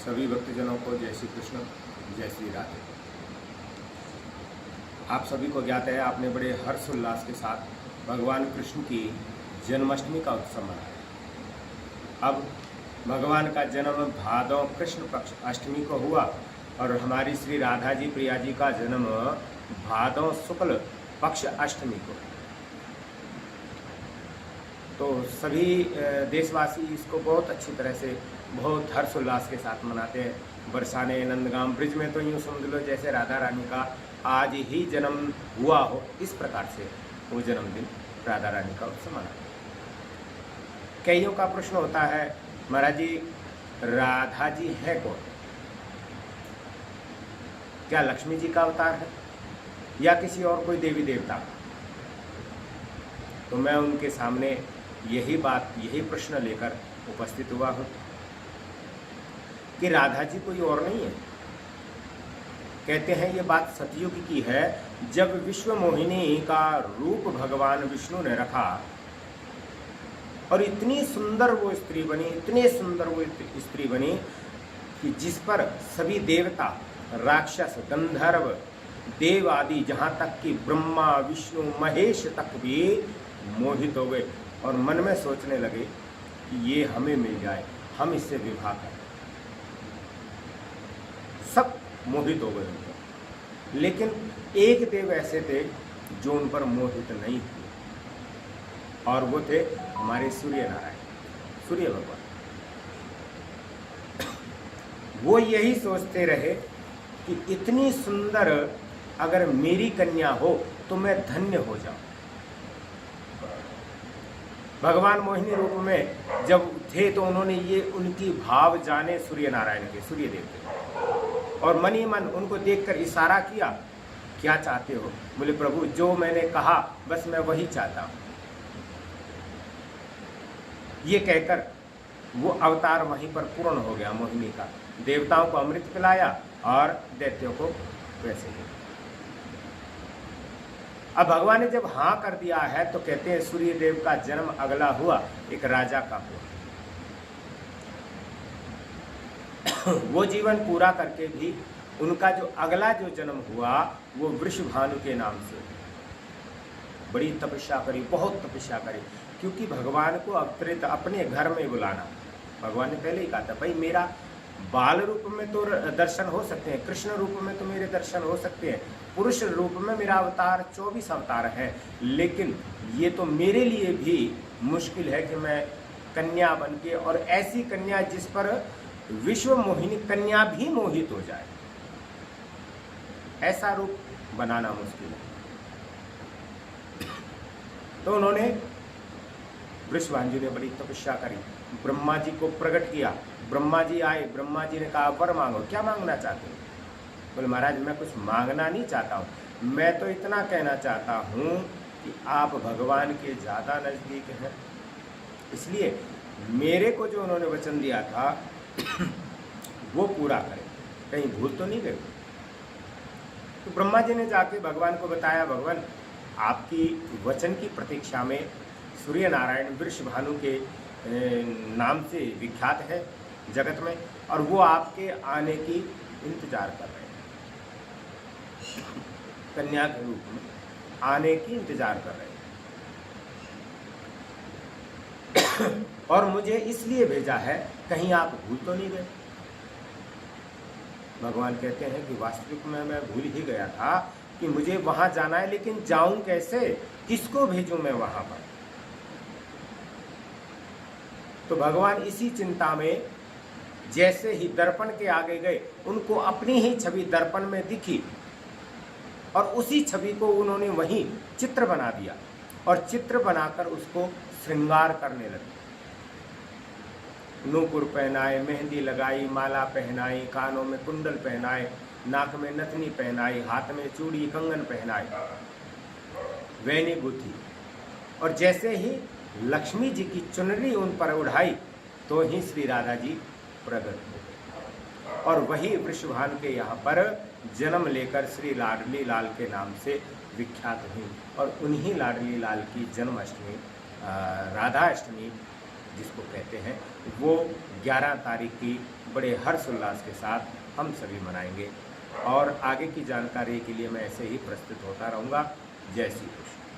सभी भक्तजनों को जय श्री कृष्ण, जय श्री राधे। आप सभी को ज्ञात है, आपने बड़े हर्षोल्लास के साथ भगवान कृष्ण की जन्माष्टमी का उत्सव मनाया। अब भगवान का जन्म भादौ कृष्ण पक्ष अष्टमी को हुआ और हमारी श्री राधा जी प्रिया जी का जन्म भादौ शुक्ल पक्ष अष्टमी को। तो सभी देशवासी इसको बहुत अच्छी तरह से बहुत हर्षोल्लास के साथ मनाते हैं। बरसाने नंदगाम ब्रिज में तो यूँ समझ लो जैसे राधा रानी का आज ही जन्म हुआ हो, इस प्रकार से वो जन्मदिन राधा रानी का उत्सव मनाते हैं। कईयों का प्रश्न होता है, महाराज जी राधा जी है कौन? क्या लक्ष्मी जी का अवतार है या किसी और कोई देवी देवता का? तो मैं उनके सामने यही प्रश्न लेकर उपस्थित हुआ हूँ कि राधा जी कोई और नहीं है। कहते हैं ये बात सतयुग की है, जब विश्व मोहिनी का रूप भगवान विष्णु ने रखा और इतनी सुंदर वो स्त्री बनी, इतने सुंदर वो स्त्री बनी कि जिस पर सभी देवता, राक्षस, गंधर्व, देव आदि, जहाँ तक कि ब्रह्मा, विष्णु, महेश तक भी मोहित हो गए और मन में सोचने लगे कि ये हमें मिल जाए, हम इससे विवाह करें। सब मोहित हो गए उनको, लेकिन एक देव ऐसे थे जो उन पर मोहित नहीं हुए और वो थे हमारे सूर्य नारायण, सूर्य भगवान। वो यही सोचते रहे कि इतनी सुंदर अगर मेरी कन्या हो तो मैं धन्य हो जाऊं। भगवान मोहिनी रूप में जब थे तो उन्होंने ये उनकी भाव जाने सूर्य नारायण के, सूर्य देव के, और मन ही मन उनको देखकर इशारा किया, क्या चाहते हो? बोले प्रभु जो मैंने कहा बस मैं वही चाहता हूं। ये कहकर वो अवतार वहीं पर पूर्ण हो गया मोहिनी का। देवताओं को अमृत पिलाया और दैत्यों को वैसे ही। अब भगवान ने जब हाँ कर दिया है तो कहते हैं सूर्य देव का जन्म अगला हुआ एक राजा का हुआ। वो जीवन पूरा करके भी उनका जो अगला जो जन्म हुआ वो वृषभानु के नाम से। बड़ी तपस्या करी, बहुत तपस्या करी, क्योंकि भगवान को अवतरित अपने घर में बुलाना। भगवान ने पहले ही कहा था, भाई मेरा बाल रूप में तो दर्शन हो सकते हैं, कृष्ण रूप में तो मेरे दर्शन हो सकते हैं, पुरुष रूप में मेरा अवतार 24 अवतार है, लेकिन ये तो मेरे लिए भी मुश्किल है कि मैं कन्या बन के, और ऐसी कन्या जिस पर विश्व मोहिनी कन्या भी मोहित हो जाए, ऐसा रूप बनाना मुश्किल है। तो उन्होंने वृषभानु जी ने बड़ी तपस्या करी, ब्रह्मा जी को प्रकट किया। ब्रह्मा जी आए, ब्रह्मा जी ने कहा वर मांगो, क्या मांगना चाहते हो? बोले महाराज मैं कुछ मांगना नहीं चाहता हूँ, मैं तो इतना कहना चाहता हूँ कि आप भगवान के ज़्यादा नज़दीक हैं, इसलिए मेरे को जो उन्होंने वचन दिया था वो पूरा करें, कहीं भूल तो नहीं गए। तो ब्रह्मा जी ने जाके भगवान को बताया, भगवान आपकी वचन की प्रतीक्षा में सूर्य नारायण वृषभानु के नाम से विख्यात है जगत में, और वो आपके आने की इंतजार कर रहे हैं, कन्या के रूप में आने की इंतजार कर रहे हैं और मुझे इसलिए भेजा है, कहीं आप भूल तो नहीं गए? भगवान कहते हैं कि वास्तविक में मैं भूल ही गया था कि मुझे वहां जाना है, लेकिन जाऊं कैसे, किसको भेजूं मैं वहां पर? तो भगवान इसी चिंता में जैसे ही दर्पण के आगे गए, उनको अपनी ही छवि दर्पण में दिखी और उसी छवि को उन्होंने वहीं चित्र बना दिया और चित्र बनाकर उसको श्रृंगार करने लगे। नूपुर पहनाए, मेहंदी लगाई, माला पहनाई, कानों में कुंडल पहनाए, नाक में नथनी पहनाई, हाथ में चूड़ी कंगन पहनाए, वैनी गुथी, और जैसे ही लक्ष्मी जी की चुनरी उन पर उड़ाई तो ही श्री राधा जी प्रकट हो, और वही वृषभानु के यहाँ पर जन्म लेकर श्री लाडली लाल के नाम से विख्यात हुई। और उन्हीं लाडली लाल की जन्माष्टमी राधा अष्टमी जिसको कहते हैं, वो 11 तारीख की बड़े हर्षोल्लास के साथ हम सभी मनाएंगे। और आगे की जानकारी के लिए मैं ऐसे ही प्रस्तुत होता रहूँगा। जय श्री कृष्ण।